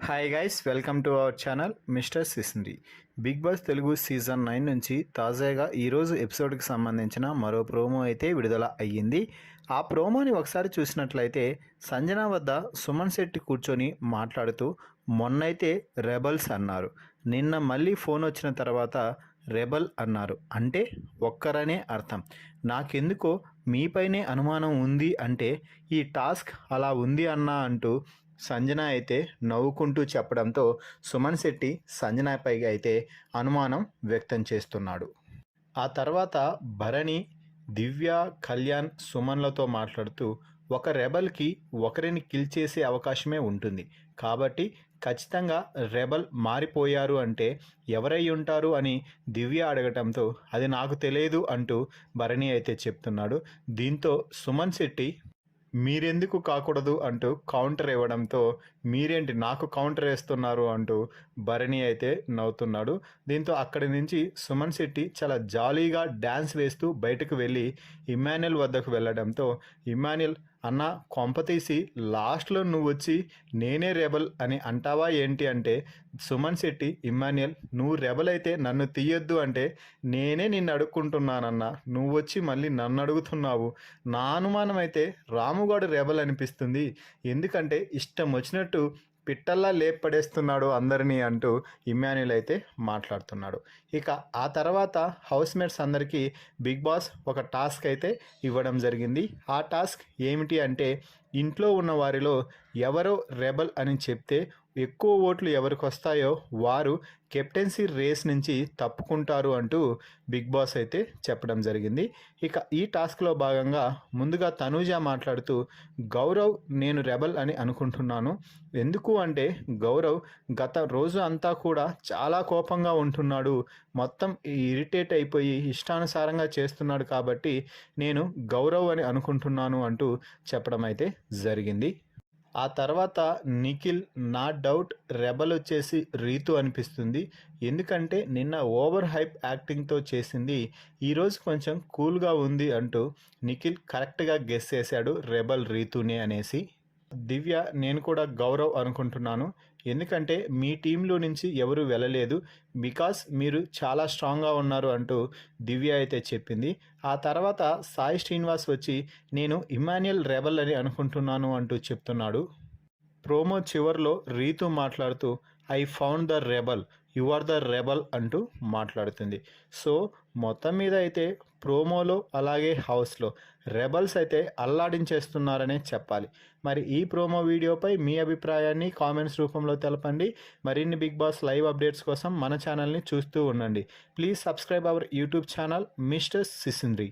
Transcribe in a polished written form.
Hi guys, welcome to our channel mister Sisindri. Bigg Boss Telugu season 9 నుంచి తాజాగా ఈరోజు ఎపిసోడ్కి సంబంధించిన మరో ప్రోమో అయితే విడుదల అయ్యింది. ఆ ప్రోమోని ఒకసారి చూసినట్లయితే సంజన వద్ద సుమన్ శెట్టి కూర్చొని మాట్లాడుతూ మొన్నైతే రెబల్స్ అన్నారు, నిన్న మళ్ళీ ఫోన్ వచ్చిన తర్వాత రెబల్ అన్నారు, అంటే ఒక్కరనే అర్థం. నాకెందుకో మీపైనే అనుమానం ఉంది, అంటే ఈ టాస్క్ అలా ఉంది అన్నా అంటూ సంజన అయితే నవ్వుకుంటూ చెప్పడంతో సుమన్ శెట్టి సంజనపై అయితే అనుమానం వ్యక్తం చేస్తున్నాడు. ఆ తర్వాత భరణి, దివ్య, కళ్యాణ్ సుమన్లతో మాట్లాడుతూ ఒక రెబల్కి ఒకరిని కిల్ చేసే అవకాశమే ఉంటుంది, కాబట్టి ఖచ్చితంగా రెబల్ మారిపోయారు అంటే ఎవరై ఉంటారు అని దివ్య అడగటంతో అది నాకు తెలియదు అంటూ భరణి అయితే చెప్తున్నాడు. దీంతో సుమన్ శెట్టి మీరెందుకు కాకూడదు అంటూ కౌంటర్ ఇవ్వడంతో మీరేంటి నాకు కౌంటర్ వేస్తున్నారు అంటూ భరణి అయితే నవ్వుతున్నాడు. దీంతో అక్కడి నుంచి సుమన్ శెట్టి చాలా జాలీగా డ్యాన్స్ వేస్తూ బయటకు వెళ్ళి ఇమ్మాన్యుల్ వద్దకు వెళ్ళడంతో ఇమ్మాన్యుల్ అన్న కొంపతీసి లాస్ట్లో నువ్వు వచ్చి నేనే రెబల్ అని అంటావా ఏంటి అంటే సుమన్ శెట్టి ఇమ్మాన్యుల్ నువ్వు రెబల్ అయితే నన్ను తీయొద్దు అంటే నేనే నిన్ను అడుక్కుంటున్నానన్నా, నువ్వు వచ్చి మళ్ళీ నన్ను అడుగుతున్నావు. నా అనుమానం అయితే రాముగాడు రెబల్ అనిపిస్తుంది, ఎందుకంటే ఇష్టం వచ్చినట్టు పిట్టల్లా లేపడేస్తున్నాడు అందరినీ అంటూ ఇమ్మాన్యుల్ అయితే మాట్లాడుతున్నాడు. ఇక ఆ తర్వాత హౌస్ మేట్స్ అందరికీ బిగ్ బాస్ ఒక టాస్క్ అయితే ఇవ్వడం జరిగింది. ఆ టాస్క్ ఏమిటి అంటే ఇంట్లో ఉన్న వారిలో ఎవరో రెబల్ అని చెప్తే ఎక్కువ ఓట్లు ఎవరికి వస్తాయో వారు కెప్టెన్సీ రేస్ నుంచి తప్పుకుంటారు అంటూ బిగ్ బాస్ అయితే చెప్పడం జరిగింది. ఇక ఈ టాస్క్లో భాగంగా ముందుగా తనూజ మాట్లాడుతూ గౌరవ్ నేను రెబల్ అని అనుకుంటున్నాను, ఎందుకు అంటే గౌరవ్ గత రోజు అంతా కూడా చాలా కోపంగా ఉంటున్నాడు, మొత్తం ఇరిటేట్ అయిపోయి ఇష్టానుసారంగా చేస్తున్నాడు, కాబట్టి నేను గౌరవ్ అని అనుకుంటున్నాను అంటూ చెప్పడం అయితే జరిగింది. ఆ తర్వాత నిఖిల్ నా డౌట్ రెబల్ వచ్చేసి రీతు అనిపిస్తుంది, ఎందుకంటే నిన్న ఓవర్ హైప్ యాక్టింగ్తో చేసింది, ఈరోజు కొంచెం కూల్గా ఉంది అంటూ నిఖిల్ కరెక్ట్గా గెస్ చేశాడు రెబల్ రీతునే అనేసి. దివ్య నేను కూడా గౌరవ్ అనుకుంటున్నాను, ఎందుకంటే మీ టీంలో నుంచి ఎవరు వెళ్ళలేదు, బికాస్ మీరు చాలా స్ట్రాంగ్గా ఉన్నారు అంటూ దివ్య అయితే చెప్పింది. ఆ తర్వాత సాయి శ్రీనివాస్ వచ్చి నేను ఇమ్మాన్యుల్ రెబల్ అని అనుకుంటున్నాను అంటూ చెప్తున్నాడు. ప్రోమో చివర్లో రీతు మాట్లాడుతూ I found the rebel, you are the rebel అంటూ మాట్లాడుతుంది. సో మొత్తం మీద అయితే ప్రోమోలో అలాగే హౌస్లో రెబల్స్ అయితే అల్లాడించేస్తున్నారనే చెప్పాలి. మరి ఈ ప్రోమో వీడియోపై మీ అభిప్రాయాన్ని కామెంట్స్ రూపంలో తెలపండి. మరిన్ని బిగ్ బాస్ లైవ్ అప్డేట్స్ కోసం మన ఛానల్ని చూస్తూ ఉండండి. Please subscribe our YouTube channel mister సిసింద్రి.